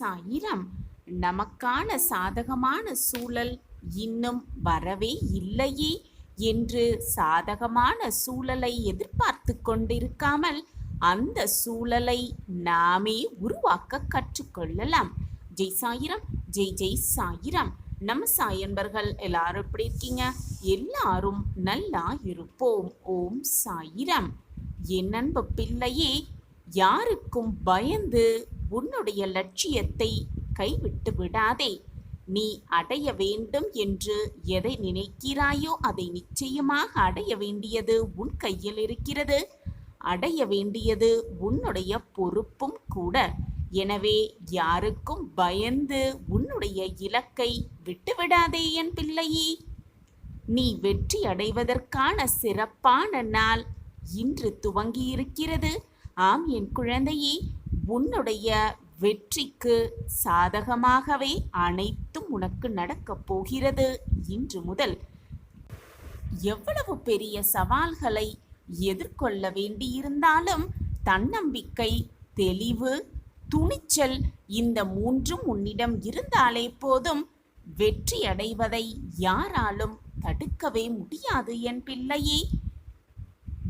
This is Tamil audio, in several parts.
சாயிரம். நமக்கான சாதகமான சூழல் இன்னும் வரவே இல்லையே என்று சாதகமான சூழலை எதிர்பார்த்து கொண்டிருக்காமல் அந்த சூழலை நாமே உருவாக்க கற்றுக்கொள்ளலாம். ஜெய் சாயிரம், ஜெய் ஜெய் சாயிரம். நம்ம சாயன்பர்கள் எல்லாரும் எப்படி இருக்கீங்க? எல்லாரும் நல்லா இருப்போம். ஓம் சாயிரம். என் அன்பு பிள்ளையே, யாருக்கும் பயந்து உன்னுடைய லட்சியத்தை கைவிட்டு விடாதே. நீ அடைய வேண்டும் என்று எதை நினைக்கிறாயோ அதை நிச்சயமாக அடைய வேண்டியது உன் கையில் இருக்கிறது. அடைய வேண்டியது உன்னுடைய பொறுப்பும் கூட. எனவே யாருக்கும் பயந்து உன்னுடைய இலக்கை விட்டுவிடாதே என் பிள்ளையே. நீ வெற்றி அடைவதற்கான சிறப்பான நாள் இன்று துவங்கியிருக்கிறது. ஆம் என் குழந்தையே, உன்னுடைய வெற்றிக்கு சாதகமாகவே அனைத்தும் உனக்கு நடக்கப் போகிறது. இன்று முதல் எவ்வளவு பெரிய சவால்களை எதிர்கொள்ள வேண்டியிருந்தாலும் தன்னம்பிக்கை, தெளிவு, துணிச்சல் இந்த மூன்றும் உன்னிடம் இருந்தாலே போதும். வெற்றி அடைவதை யாராலும் தடுக்கவே முடியாது என் பிள்ளையே.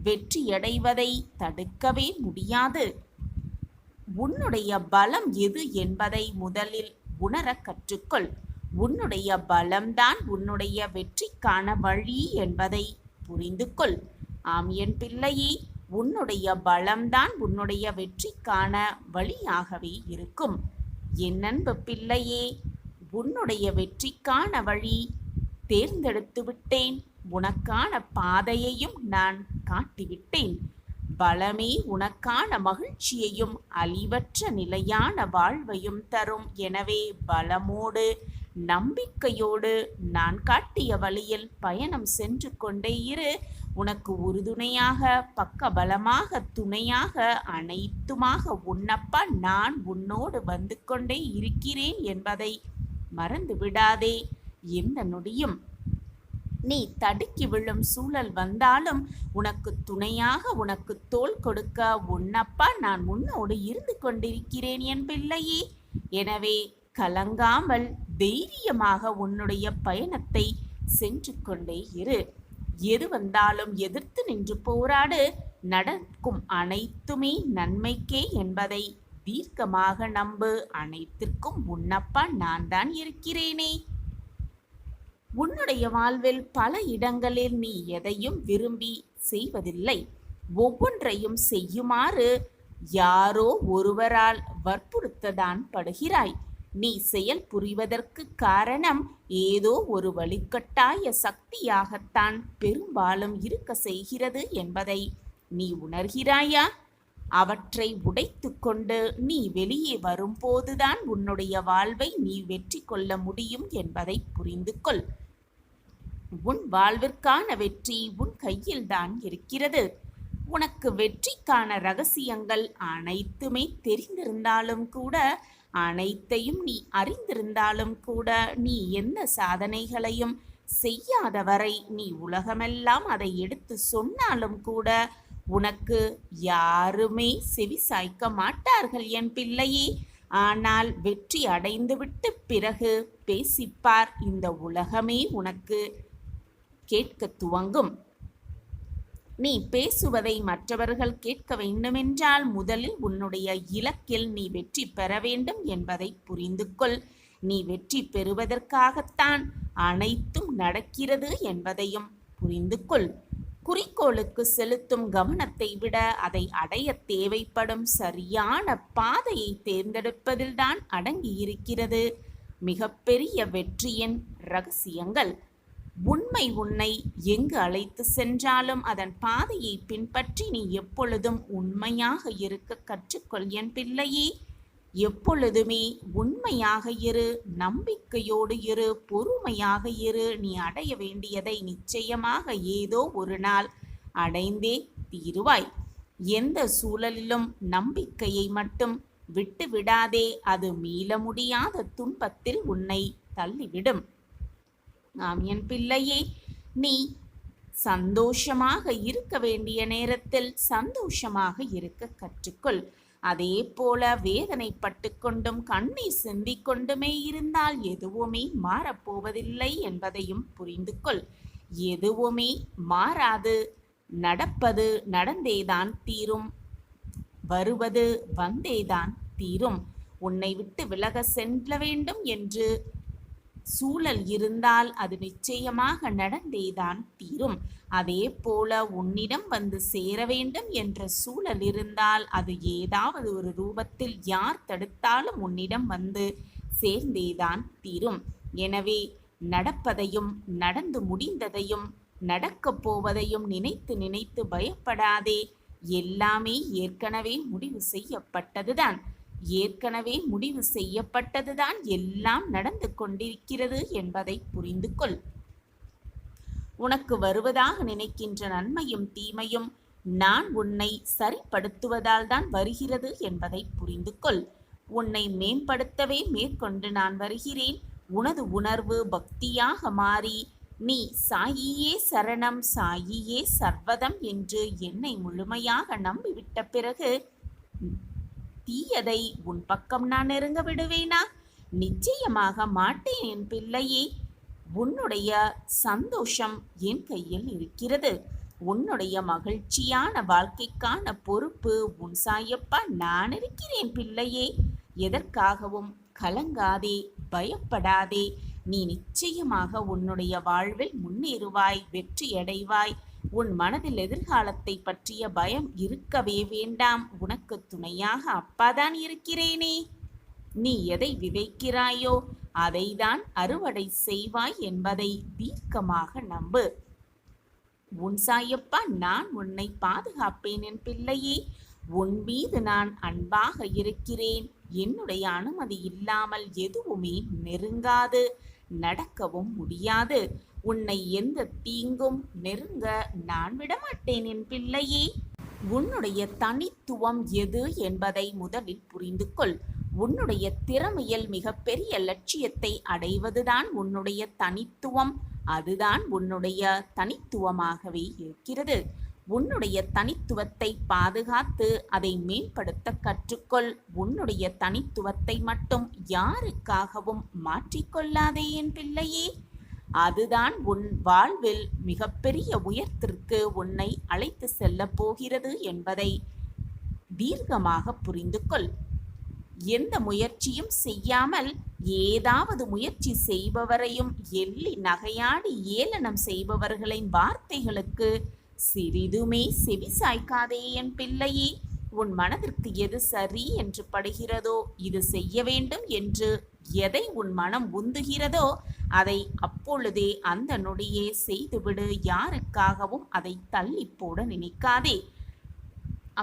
வெற்றியடைவதை தடுக்கவே முடியாது. உன்னுடைய பலம் எது என்பதை முதலில் உணர கற்றுக்கொள். உன்னுடைய பலம்தான் உன்னுடைய வெற்றிக்கான வழி என்பதை புரிந்து கொள். ஆம் என் பிள்ளையே, உன்னுடைய பலம்தான் உன்னுடைய வெற்றிக்கான வழியாகவே இருக்கும். என் அன்பு பிள்ளையே, உன்னுடைய வெற்றிக்கான வழி தேர்ந்தெடுத்து விட்டேன். உனக்கான பாதையையும் நான் காட்டிவிட்டேன். பலமே உனக்கான மகிழ்ச்சியையும் அழிவற்ற நிலையான வாழ்வையும் தரும். எனவே பலமோடு நம்பிக்கையோடு நான் காட்டிய வழியில் பயணம் சென்று கொண்டே இரு. உனக்கு உறுதுணையாக, பக்கபலமாக, துணையாக, அனைத்துமாக உன்னப்பா நான் உன்னோடு வந்து கொண்டே இருக்கிறேன் என்பதை மறந்து விடாதே. எந்த நொடியும் நீ தடுக்கி விழும் சூழல் வந்தாலும் உனக்கு துணையாக, உனக்கு தோள் கொடுக்க உன்னப்பா நான் உன்னோடு இருந்து கொண்டிருக்கிறேன் என் பிள்ளையே. எனவே கலங்காமல் தைரியமாக உன்னுடைய பயணத்தை சென்று கொண்டே இரு. எது வந்தாலும் எதிர்த்து நின்று போராடு. நடக்கும் அனைத்துமே நன்மைக்கே என்பதை தீர்க்கமாக நம்பு. அனைத்திற்கும் உன்னப்பா நான் தான் இருக்கிறேனே. உன்னுடைய வாழ்வில் பல இடங்களில் நீ எதையும் விரும்பி செய்வதில்லை. ஒவ்வொன்றையும் செய்யுமாறு யாரோ ஒருவரால் வற்புறுத்ததான் படுகிறாய். நீ செயல் புரிவதற்கு காரணம் ஏதோ ஒரு வழிகட்டாய சக்தியாகத்தான் பெரும்பாலும் இருக்க செய்கிறது என்பதை நீ உணர்கிறாயா? அவற்றை உடைத்து கொண்டு நீ வெளியே வரும்போதுதான் உன்னுடைய வாழ்வை நீ வெற்றி கொள்ள முடியும் என்பதை புரிந்து கொள். உன் வாழ்விற்கான வெற்றி உன் கையில்தான் இருக்கிறது. உனக்கு வெற்றிக்கான ரகசியங்கள் அனைத்துமே தெரிந்திருந்தாலும் கூட, அனைத்தையும் நீ அறிந்திருந்தாலும் கூட, நீ எந்த சாதனைகளையும் செய்யாத வரை, நீ உலகமெல்லாம் அதை எடுத்து சொன்னாலும் கூட உனக்கு யாருமே செவி சாய்க்க மாட்டார்கள் என் பிள்ளையே. ஆனால் வெற்றி அடைந்துவிட்டு பிறகு பேசிப்பார். இந்த உலகமே உனக்கு கேட்க துவங்கும். நீ பேசுவதை மற்றவர்கள் கேட்க வேண்டுமென்றால் முதலில் உன்னுடைய இலக்கில் நீ வெற்றி பெற வேண்டும் என்பதை புரிந்து கொள். நீ வெற்றி பெறுவதற்காகத்தான் அனைத்தும் நடக்கிறது என்பதையும் புரிந்து கொள். குறிக்கோளுக்கு செலுத்தும் கவனத்தை விட அதை அடைய தேவைப்படும் சரியான பாதையை தேர்ந்தெடுப்பதில்தான் அடங்கியிருக்கிறது மிகப்பெரிய வெற்றியின் ரகசியங்கள். உண்மை உன்னை எங்கு அழைத்து சென்றாலும் அதன் பாதையை பின்பற்றி நீ எப்பொழுதும் உண்மையாக இருக்க கற்றுக்கொள் என் பிள்ளையே. எப்பொழுதுமே உண்மையாக இரு, நம்பிக்கையோடு இரு, பொறுமையாக இரு. நீ அடைய வேண்டியதை நிச்சயமாக ஏதோ ஒரு நாள் அடைந்தே தீருவாய். எந்த சூழலிலும் நம்பிக்கையை மட்டும் விட்டு விடாதே. அது மீள முடியாத துன்பத்தில் உன்னை தள்ளிவிடும். ஆம் என் பிள்ளையே, நீ சந்தோஷமாக இருக்க வேண்டிய நேரத்தில் சந்தோஷமாக இருக்க கற்றுக்கொள். அதே போல வேதனைப்பட்டு கொண்டும் கண்ணீர் சிந்திக் கொண்டுமே இருந்தால் எதுவுமே மாறப்போவதில்லை என்பதையும் புரிந்து கொள். எதுவுமே மாறாது. நடப்பது நடந்தேதான் தீரும். வருவது வந்தேதான் தீரும். உன்னை விட்டு விலக செல்ல வேண்டும் என்று சூழல் இருந்தால் அது நிச்சயமாக நடந்தேதான் தீரும். அதே போல உன்னிடம் வந்து சேர வேண்டும் என்ற சூழல் இருந்தால் அது ஏதாவது ஒரு ரூபத்தில் யார் தடுத்தாலும் உன்னிடம் வந்து சேர்ந்தேதான் தீரும். எனவே நடப்பதையும் நடந்து முடிந்ததையும் நடக்கப் போவதையும் நினைத்து நினைத்து பயப்படாதே. எல்லாமே ஏற்கனவே முடிவு செய்யப்பட்டதுதான். ஏற்கனவே முடிவு செய்யப்பட்டதுதான் எல்லாம் நடந்து கொண்டிருக்கிறது என்பதை புரிந்து கொள். உனக்கு வருவதாக நினைக்கின்ற நன்மையும் தீமையும் நான் உன்னை சரிப்படுத்துவதால் தான் வருகிறது என்பதை புரிந்து கொள். உன்னை மேம்படுத்தவே மேற்கொண்டு நான் வருகிறேன். உனது உணர்வு பக்தியாக மாறி நீ சாயியே சரணம் சாயியே சர்வதம் என்று என்னை முழுமையாக நம்பிவிட்ட பிறகு தீயதை உன் பக்கம் நான் நெருங்க விடுவேனா? நிச்சயமாக மாட்டேன் என் பிள்ளையே. உன்னுடைய சந்தோஷம் என் கையில் இருக்கிறது. உன்னுடைய மகிழ்ச்சியான வாழ்க்கைக்கான பொறுப்பு உன் சாயப்பா நான் இருக்கிறேன் பிள்ளையே. எதற்காகவும் கலங்காதே, பயப்படாதே. நீ நிச்சயமாக உன்னுடைய வாழ்வில் முன்னேறுவாய், வெற்றியடைவாய். உன் மனதில் எதிர்காலத்தை பற்றிய பயம் இருக்கவே வேண்டாம். உனக்கு துணையாக அப்பாதான் இருக்கிறேனே. நீ எதை விதைக்கிறாயோ அதைதான் அறுவடை செய்வாய் என்பதை தீர்க்கமாக நம்பு. உன் சாயப்பா நான் உன்னை பாதுகாப்பேன் என் பிள்ளையே. உன் மீது நான் அன்பாக இருக்கிறேன். என்னுடைய அனுமதி இல்லாமல் எதுவுமே நெருங்காது, நடக்கவும் முடியாது. உன்னை எந்த தீங்கும் நெருங்க நான் விடமாட்டேன் என் பிள்ளையே. உன்னுடைய தனித்துவம் எது என்பதை முதலில் புரிந்து கொள். உன்னுடைய திறமையில் மிகப்பெரிய லட்சியத்தை அடைவதுதான் உன்னுடைய தனித்துவம். அதுதான் உன்னுடைய தனித்துவமாகவே இருக்கிறது. உன்னுடைய தனித்துவத்தை பாதுகாத்து அதை மேம்படுத்த கற்றுக்கொள். உன்னுடைய தனித்துவத்தை மட்டும் யாருக்காகவும் மாற்றிக்கொள்ளாதே என் பிள்ளையே. அதுதான் உன் வாழ்வில் மிகப்பெரிய உயரத்திற்கு உன்னை அழைத்து செல்ல போகிறது என்பதை தீர்க்கமாக புரிந்து கொள். எந்த முயற்சியும் செய்யாமல் ஏதாவது முயற்சி செய்பவரையும் எள்ளி நகையாடி ஏளனம் செய்பவர்களின் வார்த்தைகளுக்கு சிறிதுமே செவி சாய்க்காதே என் பிள்ளையே. உன் மனதிற்கு எது சரி என்று படுகிறதோ, இது செய்ய வேண்டும் என்று எதை உன் மனம் உந்துகிறதோ அதை அப்பொழுதே அந்த நொடியே செய்துவிடு. யாருக்காகவும் அதை தள்ளி போட நினைக்காதே.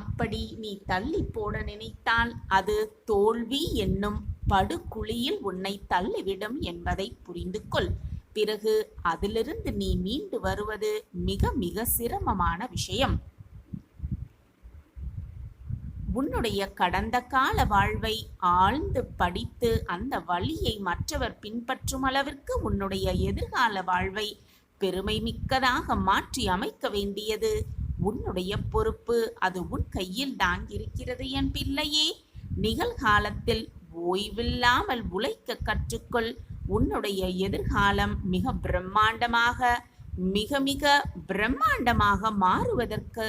அப்படி நீ தள்ளி போட நினைத்தால் அது தோல்வி என்னும் படுகுழியில் உன்னை தள்ளிவிடும் என்பதை புரிந்து கொள். பிறகு அதிலிருந்து நீ மீண்டு வருவது மிக மிக சிரமமான விஷயம். உன்னுடைய கடந்த கால வாழ்வை ஆழ்ந்து படித்து அந்த வழியை மற்றவர் பின்பற்றும் அளவிற்கு உன்னுடைய எதிர்கால வாழ்வை பெருமை மிக்கதாக மாற்றி அமைக்க வேண்டியது உன்னுடைய பொறுப்பு. அது உன் கையில் தான் இருக்கிறது என் பிள்ளையே. நிகழ்காலத்தில் ஓய்வில்லாமல் உழைக்க கற்றுக்கொள். உன்னுடைய எதிர்காலம் மிக பிரம்மாண்டமாக மிக மிக பிரம்மாண்டமாக மாறுவதற்கு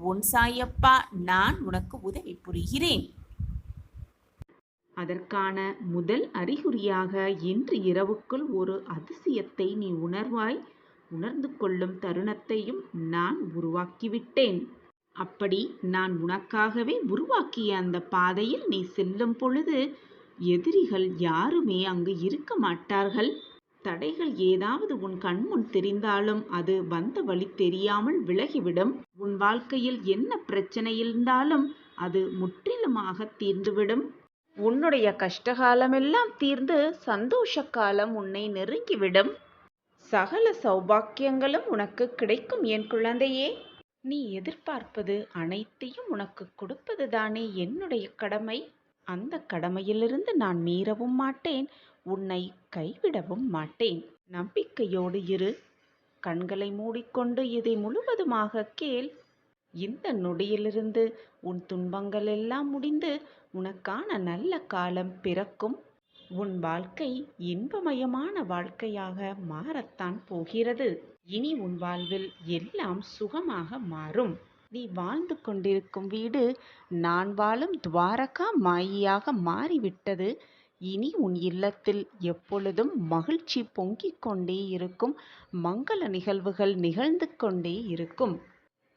உன் சாயப்பா நான் உனக்கு உதவி புரிகிறேன். அதற்கான முதல் அறிகுறியாக இன்று இரவுக்குள் ஒரு அதிசயத்தை நீ உணர்வாய். உணர்ந்து கொள்ளும் தருணத்தையும் நான் உருவாக்கிவிட்டேன். அப்படி நான் உனக்காகவே உருவாக்கிய அந்த பாதையில் நீ செல்லும் பொழுது எதிரிகள் யாருமே அங்கு இருக்க மாட்டார்கள். தடைகள் ஏதாவது உன் கண்முன் தெரிந்தாலும் அது வந்த வழி தெரியாமல் விலகிவிடும். உன் வாழ்க்கையில் என்ன பிரச்சனை இருந்தாலும் அது முற்றிலுமாக தீர்ந்துவிடும். உன்னுடைய கஷ்டகாலமெல்லாம் தீர்ந்து சந்தோஷ காலம் உன்னை நெருங்கிவிடும். சகல சௌபாக்கியங்களும் உனக்கு கிடைக்கும் என் குழந்தையே. நீ எதிர்பார்ப்பது அனைத்தையும் உனக்கு கொடுப்பதுதானே என்னுடைய கடமை. அந்த கடமையிலிருந்து நான் மீறவும் மாட்டேன், உன்னை கைவிடவும் மாட்டேன். நம்பிக்கையோடு இரு. கண்களை மூடிக்கொண்டு இதை முழுவதுமாக கேள். இந்த நொடியிலிருந்து உன் துன்பங்கள் எல்லாம் முடிந்து உனக்கான நல்ல காலம் பிறக்கும். உன் வாழ்க்கை இன்பமயமான வாழ்க்கையாக மாறத்தான் போகிறது. இனி உன் வாழ்வில் எல்லாம் சுகமாக மாறும். நீ வாழ்ந்து கொண்டிருக்கும் வீடு நான் வாழும் துவாரகா மாயியாக மாறிவிட்டது. இனி உன் இல்லத்தில் எப்பொழுதும் மகிழ்ச்சி பொங்கிக் கொண்டே இருக்கும். மங்கள நிகழ்வுகள் நிகழ்ந்து கொண்டே இருக்கும்.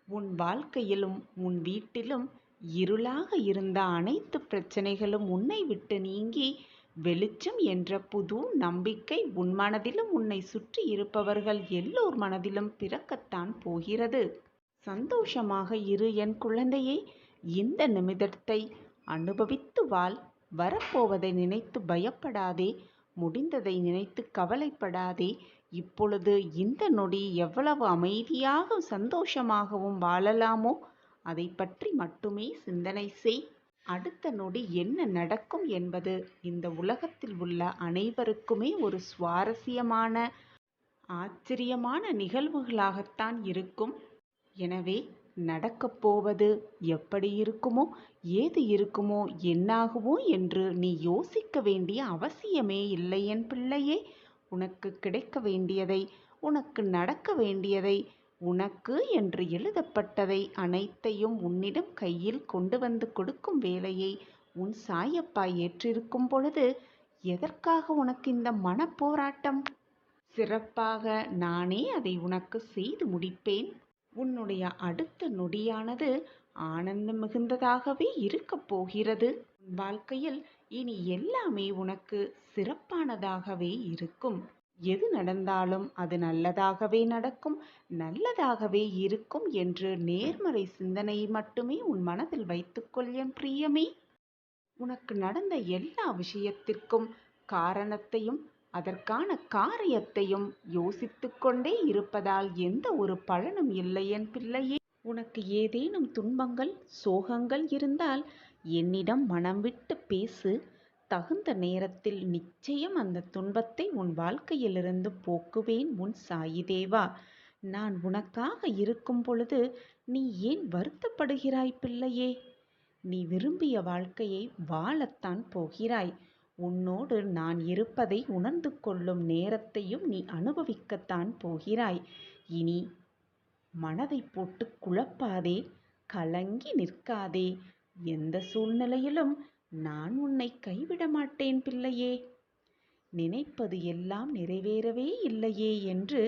உன் வாழ்க்கையிலும் உன் வீட்டிலும் இருளாக இருந்த அனைத்து பிரச்சனைகளும் உன்னை விட்டு நீங்கி வெளிச்சம் என்ற புது நம்பிக்கை உன் மனதிலும் உன்னை சுற்றி இருப்பவர்கள் எல்லோர் மனதிலும் பிறக்கத்தான் போகிறது. சந்தோஷமாக இரு என் குழந்தையே. இந்த நிமிடத்தை அனுபவித்து வாழ். வரப்போவதை நினைத்து பயப்படாதே. முடிந்ததை நினைத்து கவலைப்படாதே. இப்பொழுது இந்த நொடி எவ்வளவு அமைதியாக சந்தோஷமாகவும் வாழலாமோ அதை பற்றி மட்டுமே சிந்தனை செய். அடுத்த நொடி என்ன நடக்கும் என்பது இந்த உலகத்தில் உள்ள அனைவருக்குமே ஒரு சுவாரஸ்யமான ஆச்சரியமான நிகழ்வுகளாகத்தான் இருக்கும். எனவே நடக்கப் போவது எப்படி இருக்குமோ, ஏது இருக்குமோ, என்னாகுமோ என்று நீ யோசிக்க வேண்டிய அவசியமே இல்லை என் பிள்ளையே. உனக்கு கிடைக்க வேண்டியதை, உனக்கு நடக்க வேண்டியதை, உனக்கு என்று எழுதப்பட்டதை அனைத்தையும் உன்னிடம் கையில் கொண்டு வந்து கொடுக்கும் வேலையை உன் சாயப்பா ஏற்றிருக்கும் பொழுது எதற்காக உனக்கு இந்த மனப்போராட்டம்? சிறப்பாக நானே அதை உனக்கு செய்து முடிப்பேன். உன்னுடைய அடுத்த நொடியானது ஆனந்தம் மிகுந்ததாகவே இருக்கப் போகிறது. உன் வாழ்க்கையில் இனி எல்லாமே உனக்கு சிறப்பானதாகவே இருக்கும். எது நடந்தாலும் அது நல்லதாகவே நடக்கும், நல்லதாகவே இருக்கும் என்று நேர்மறை சிந்தனையை மட்டுமே உன் மனதில் வைத்துக்கொள் என் பிரியமே. உனக்கு நடந்த எல்லா விஷயத்திற்கும் காரணத்தையும் அதற்கான காரியத்தையும் யோசித்து கொண்டே இருப்பதால் எந்த ஒரு பலனும் இல்லை என் பிள்ளையே. உனக்கு ஏதேனும் துன்பங்கள், சோகங்கள் இருந்தால் என்னிடம் மனம் விட்டு பேசு. தகுந்த நேரத்தில் நிச்சயம் அந்த துன்பத்தை உன் வாழ்க்கையிலிருந்து போக்குவேன் உன் சாயி தேவா. நான் உனக்காக இருக்கும் பொழுது நீ ஏன் வருத்தப்படுகிறாய் பிள்ளையே? நீ விரும்பிய வாழ்க்கையை வாழத்தான் போகிறாய். உன்னோடு நான் இருப்பதை உணர்ந்து கொள்ளும் நேரத்தையும் நீ அனுபவிக்கத்தான் போகிறாய். இனி மனதை போட்டு குழப்பாதே, கலங்கி நிற்காதே. எந்த சூழ்நிலையிலும் நான் உன்னை கைவிட மாட்டேன் பிள்ளையே. நினைப்பது எல்லாம் நிறைவேறவே இல்லையே என்று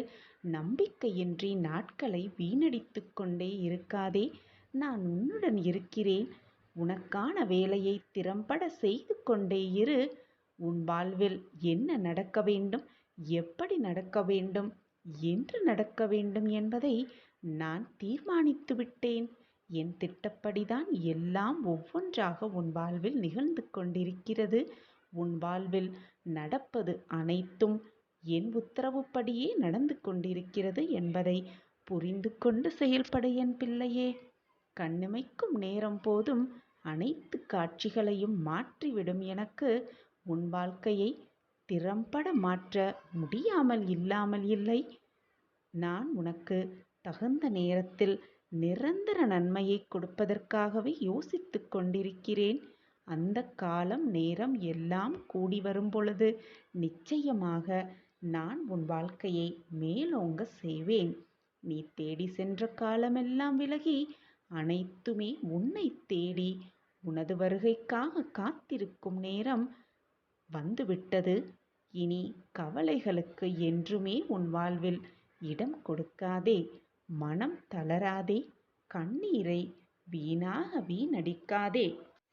நம்பிக்கையின்றி நாட்களை வீணடித்து கொண்டே இருக்காதே. நான் உன்னுடன் இருக்கிறேன். உனக்கான வேலையை திறம்பட செய்து கொண்டே இரு. உன் வாழ்வில் என்ன நடக்க வேண்டும், எப்படி நடக்க வேண்டும், என்று நடக்க வேண்டும் என்பதை நான் தீர்மானித்து விட்டேன். என் திட்டப்படிதான் எல்லாம் ஒவ்வொன்றாக உன் வாழ்வில் நிகழ்ந்து கொண்டிருக்கிறது. உன் வாழ்வில் நடப்பது அனைத்தும் என் உத்தரவுப்படியே நடந்து கொண்டிருக்கிறது என்பதை புரிந்து கொண்டு செயல்பட என் பிள்ளையே. கண்ணிமைக்கும் நேரம் போதும் அனைத்து காட்சிகளையும் மாற்றிவிடும் எனக்கு உன் வாழ்க்கையை திறம்பட மாற்ற முடியாமல் இல்லாமல் இல்லை. நான் உனக்கு தகுந்த நேரத்தில் நிரந்தர நன்மையை கொடுப்பதற்காகவே யோசித்து கொண்டிருக்கிறேன். அந்த காலம் நேரம் எல்லாம் கூடி வரும் பொழுது நிச்சயமாக நான் உன் வாழ்க்கையை மேலோங்க செய்வேன். நீ தேடி சென்ற காலமெல்லாம் விலகி அனைத்துமே உன்னை தேடி உனது வருகைக்காக காத்திருக்கும் நேரம் வந்துவிட்டது. இனி கவலைகளுக்கு என்றுமே உன் வாழ்வில் இடம் கொடுக்காதே. மனம் தளராதே. கண்ணீரை வீணாக வீணடிக்காதே.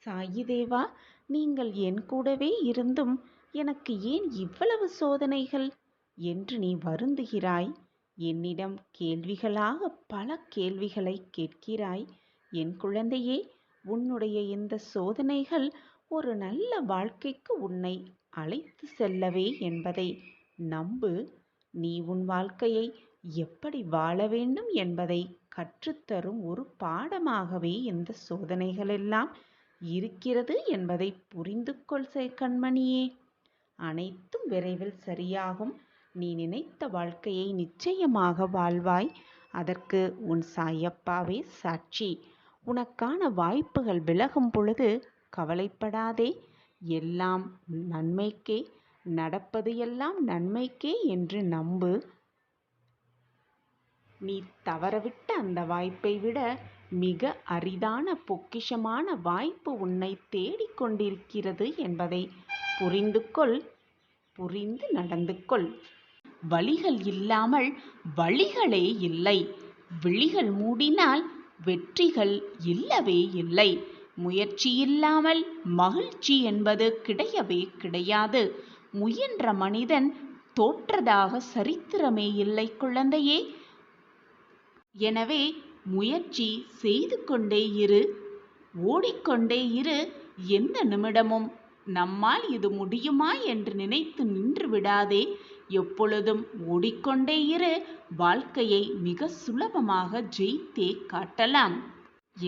சாயி தேவா, நீங்கள் என் கூடவே இருந்தும் எனக்கு ஏன் இவ்வளவு சோதனைகள் என்று நீ வருந்துகிறாய். என்னிடம் கேள்விகளாக பல கேள்விகளை கேட்கிறாய். என் குழந்தையே, உன்னுடைய இந்த சோதனைகள் ஒரு நல்ல வாழ்க்கைக்கு உன்னை அழைத்து செல்லவே என்பதை நம்பு. நீ உன் வாழ்க்கையை எப்படி வாழ வேண்டும் என்பதை கற்றுத்தரும் ஒரு பாடமாகவே இந்த சோதனைகளெல்லாம் இருக்கிறது என்பதை புரிந்து கொள் கண்மணியே. அனைத்தும் விரைவில் சரியாகும். நீ நினைத்த வாழ்க்கையை நிச்சயமாக வாழ்வாய். அதற்கு உன் சாயப்பாவே சாட்சி. உனக்கான வாய்ப்புகள் விலகும் பொழுது கவலைப்படாதே. எல்லாம் நன்மைக்கே, நடப்பது எல்லாம் நன்மைக்கே என்று நம்பு. நீ தவறவிட்ட அந்த வாய்ப்பை விட மிக அரிதான பொக்கிஷமான வாய்ப்பு உன்னை தேடிக்கொண்டிருக்கிறது என்பதை புரிந்து கொள். புரிந்து நடந்து கொள். வழிகள் இல்லாமல் வழிகளே இல்லை. விழிகள் மூடினால் வெற்றிகள் இல்லவே இல்லை. முயற்சி இல்லாமல் மகிழ்ச்சி என்பது கிடையவே கிடையாது. முயன்ற மனிதன் தோற்றதாக சரித்திரமே இல்லை குழந்தையே. எனவே முயற்சி செய்து கொண்டே இரு, ஓடிக்கொண்டே இரு. எந்த நிமிடமும் நம்மால் இது முடியுமா என்று நினைத்து நின்று விடாதே. எப்பொழுதும் ஓடிக்கொண்டே இரு. வாழ்க்கையை மிக சுலபமாக ஜெயித்தே காட்டலாம்.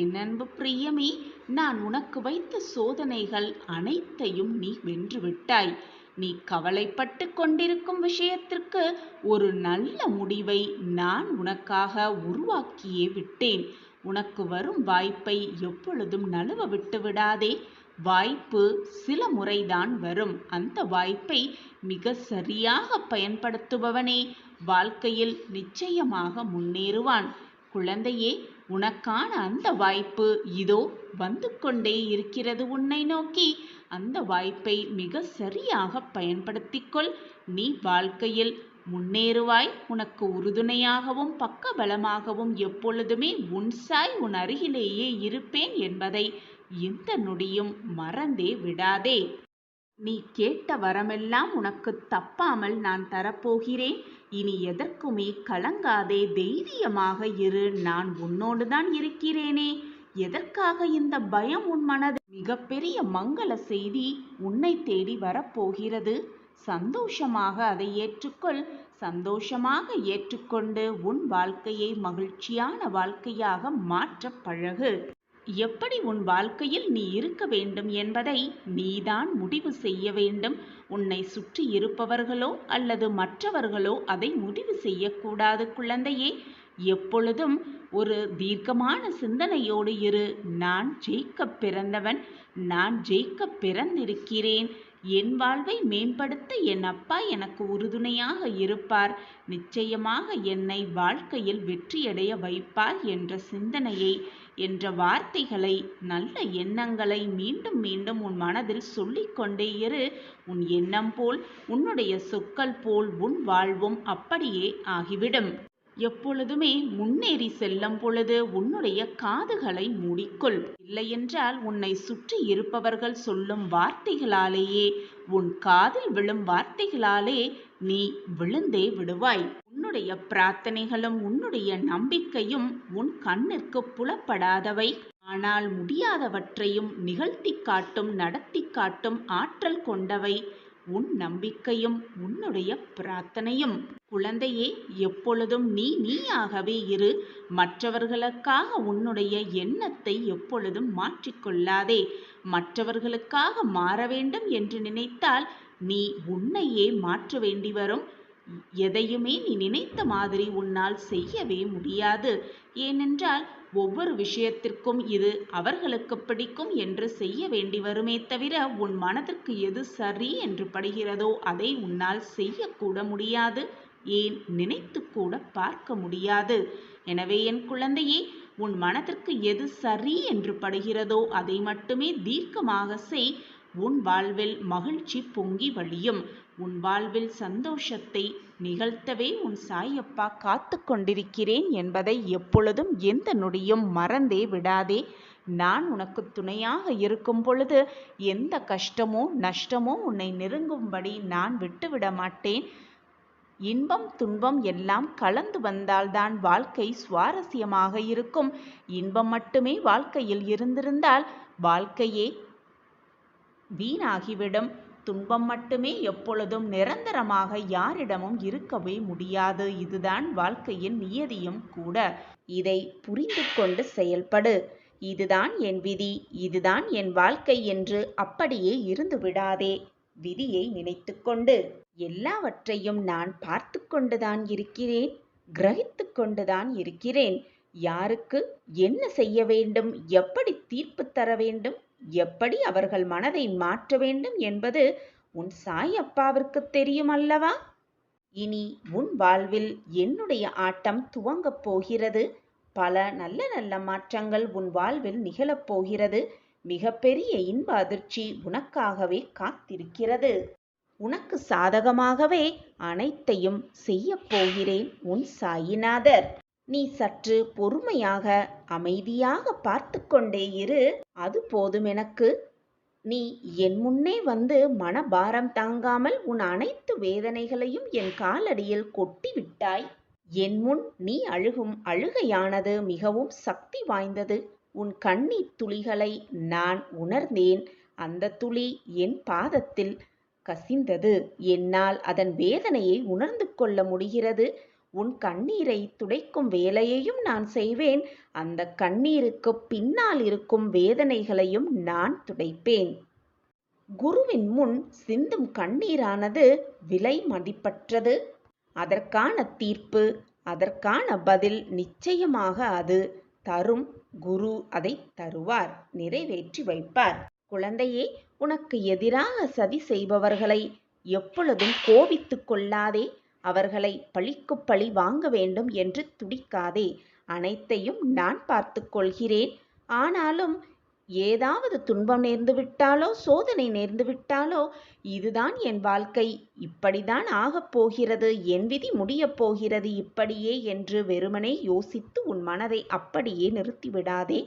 என் அன்பு பிரியமே, நான் உனக்கு வைத்த சோதனைகள் அனைத்தையும் நீ வென்றுவிட்டாய். நீ கவலைப்பட்டு கொண்டிருக்கும் விஷயத்திற்கு ஒரு நல்ல முடிவை நான் உனக்காக உருவாக்கியே விட்டேன். உனக்கு வரும் வாய்ப்பை எப்பொழுதும் நழுவ விட்டு விடாதே. வாய்ப்பு சில முறைதான் வரும். அந்த வாய்ப்பை மிக சரியாக பயன்படுத்துபவனே வாழ்க்கையில் நிச்சயமாக முன்னேறுவான். குழந்தையே, உனக்கான அந்த வாய்ப்பு இதோ வந்து கொண்டே இருக்கிறது உன்னை நோக்கி. அந்த வாய்ப்பை மிக சரியாக பயன்படுத்திக்கொள். நீ வாழ்க்கையில் முன்னேறுவாய். உனக்கு உறுதுணையாகவும் பக்கபலமாகவும் எப்பொழுதுமே உன் சாய் உன் அருகிலேயே இருப்பேன் என்பதை எந்த நொடியும் மறந்தே விடாதே. நீ கேட்ட வரமெல்லாம் உனக்கு தப்பாமல் நான் தரப்போகிறேன். இனி எதற்குமே கலங்காதே, தைரியமாக இரு. நான் உன்னோடுதான் இருக்கிறேனே. எதற்காக இந்த பயம் உன் மனது? மிகப்பெரிய மங்கள செய்தி உன்னை தேடி வரப்போகிறது. சந்தோஷமாக அதை ஏற்றுக்கொள். சந்தோஷமாக ஏற்றுக்கொண்டு உன் வாழ்க்கையை மகிழ்ச்சியான வாழ்க்கையாக மாற்ற பழகு. எப்படி உன் வாழ்க்கையில் நீ இருக்க வேண்டும் என்பதை நீதான் முடிவு செய்ய வேண்டும். உன்னை சுற்றி இருப்பவர்களோ அல்லது மற்றவர்களோ அதை முடிவு செய்யக்கூடாது குழந்தையே. எப்பொழுதும் ஒரு தீர்க்கமான சிந்தனையோடு இரு. நான் ஜெயிக்க பிறந்தவன், நான் ஜெயிக்க பிறந்திருக்கிறேன். என் வாழ்வை மேம்படுத்த என் அப்பா எனக்கு உறுதுணையாக இருப்பார். நிச்சயமாக என்னை வாழ்க்கையில் வெற்றியடைய வைப்பார் என்ற சிந்தனையை, என்ற வார்த்தைகளை, நல்ல எண்ணங்களை மீண்டும் மீண்டும் உன் மனதில் சொல்லிக்கொண்டே இரு. உன் எண்ணம் போல், உன்னுடைய சொற்கள் போல் உன் வாழ்வும் அப்படியே ஆகிவிடும். எப்பொழுதுமே முன்னேறி செல்லும் பொழுது உன்னுடைய காதுகளை மூடிக்கொள். இல்லையென்றால் உன்னை சுற்றி இருப்பவர்கள் சொல்லும் வார்த்தைகளாலேயே, உன் காதில் விழும் வார்த்தைகளாலே நீ விழுந்தே விடுவாய். உன்னுடைய பிரார்த்தனைகளும் உன்னுடைய நம்பிக்கையும் உன் கண்ணிற்கு புலப்படாதவை. ஆனால் முடியாதவற்றையும் நிகழ்த்தி காட்டும், நடத்தி காட்டும் ஆற்றல் கொண்டவை உன் நம்பிக்கையும் உன்னுடைய பிரார்த்தனையும். குழந்தையே, எப்பொழுதும் நீயாகவே இரு. மற்றவர்களுக்காக உன்னுடைய எண்ணத்தை எப்பொழுதும் மாற்றிக்கொள்ளாதே. மற்றவர்களுக்காக மாற வேண்டும் என்று நினைத்தால் நீ உன்னையே மாற்ற வேண்டி வரும். எதையுமே நீ நினைத்த மாதிரி உன்னால் செய்யவே முடியாது. ஏனென்றால் ஒவ்வொரு விஷயத்திற்கும் இது அவர்களுக்கு பிடிக்கும் என்று செய்ய வேண்டி வருமே தவிர, உன் மனதிற்கு எது சரி என்று படுகிறதோ அதை உன்னால் செய்யக்கூட முடியாது. ஏன் நினைத்து கூட பார்க்க முடியாது. எனவே என் குழந்தையே, உன் மனதிற்கு எது சரி என்று படுகிறதோ அதை மட்டுமே தீர்க்கமாக செய். உன் வாழ்வில் மகிழ்ச்சி பொங்கி வழியும். உன் வாழ்வில் சந்தோஷத்தை நிகழ்த்தவே உன் சாயப்பா காத்து கொண்டிருக்கிறேன் என்பதை எப்பொழுதும் எந்த நொடியும் மறந்தே விடாதே. நான் உனக்கு துணையாக இருக்கும் பொழுது எந்த கஷ்டமோ நஷ்டமோ உன்னை நெருங்கும்படி நான் விட்டுவிட மாட்டேன். இன்பம் துன்பம் எல்லாம் கலந்து வந்தால்தான் வாழ்க்கை சுவாரஸ்யமாக இருக்கும். இன்பம் மட்டுமே வாழ்க்கையில் இருந்திருந்தால் வாழ்க்கையே வீணாகிவிடும். துன்பம் மட்டுமே எப்பொழுதும் நிரந்தரமாக யாரிடமும் இருக்கவே முடியாது. இதுதான் வாழ்க்கையின் நியதியும் கூட. இதை புரிந்து கொண்டு செயல்படு. இதுதான் என் விதி, இதுதான் என் வாழ்க்கை என்று அப்படியே இருந்து விடாதே. விதியை நினைத்து கொண்டு எல்லாவற்றையும் நான் பார்த்து கொண்டுதான் இருக்கிறேன். கிரகித்து கொண்டுதான் இருக்கிறேன். யாருக்கு என்ன செய்ய வேண்டும், எப்படி தீர்ப்பு தர வேண்டும், எப்படி அவர்கள் மனதை மாற்ற வேண்டும் என்பது உன் சாய் அப்பாவிற்கு தெரியும் அல்லவா? இனி உன் வாழ்வில் என்னுடைய ஆட்டம் துவங்கப் போகிறது. பல நல்ல நல்ல மாற்றங்கள் உன் வாழ்வில் நிகழப் போகிறது. மிகப்பெரிய இன்ப அதிர்ச்சி உனக்காகவே காத்திருக்கிறது. உனக்கு சாதகமாகவே அனைத்தையும் செய்யப் போகிறேன் உன் சாயிநாதர். நீ சற்று பொறுமையாக அமைதியாக பார்த்து கொண்டே இரு. அது போதும் எனக்கு. நீ என் முன்னே வந்து மனபாரம் தாங்காமல் உன் அனைத்து வேதனைகளையும் என் காலடியில் கொட்டி விட்டாய். என் முன் நீ அழுகும் அழுகையானது மிகவும் சக்தி வாய்ந்தது. உன் கண்ணீர் துளிகளை நான் உணர்ந்தேன். அந்த துளி என் பாதத்தில் கசிந்தது. என்னால் அதன் வேதனையை உணர்ந்து கொள்ள முடிகிறது. உன் கண்ணீரை துடைக்கும் வேலையையும் நான் செய்வேன். அந்த கண்ணீருக்கு பின்னால் இருக்கும் வேதனைகளையும் நான் துடைப்பேன். குருவின் முன் சிந்தும் கண்ணீரானது விலை மதிப்பற்றது. அதற்கான தீர்ப்பு, அதற்கான பதில் நிச்சயமாக அது தரும். குரு அதை தருவார், நிறைவேற்றி வைப்பார். குழந்தையே, உனக்கு எதிராக சதி செய்பவர்களை எப்பொழுதும் கோபித்துக் கொள்ளாதே. அவர்களை பழிக்கு பழி வாங்க வேண்டும் என்று துடிக்காதே. அனைத்தையும் நான் பார்த்து கொள்கிறேன். ஆனாலும் ஏதாவது துன்பம் நேர்ந்து விட்டாலோ, சோதனை நேர்ந்து விட்டாலோ, இதுதான் என் வாழ்க்கை, இப்படிதான் ஆகப் போகிறது, என் விதி முடியப் போகிறது இப்படியே என்று வெறுமனே யோசித்து உன் மனதை அப்படியே நிறுத்திவிடாதே.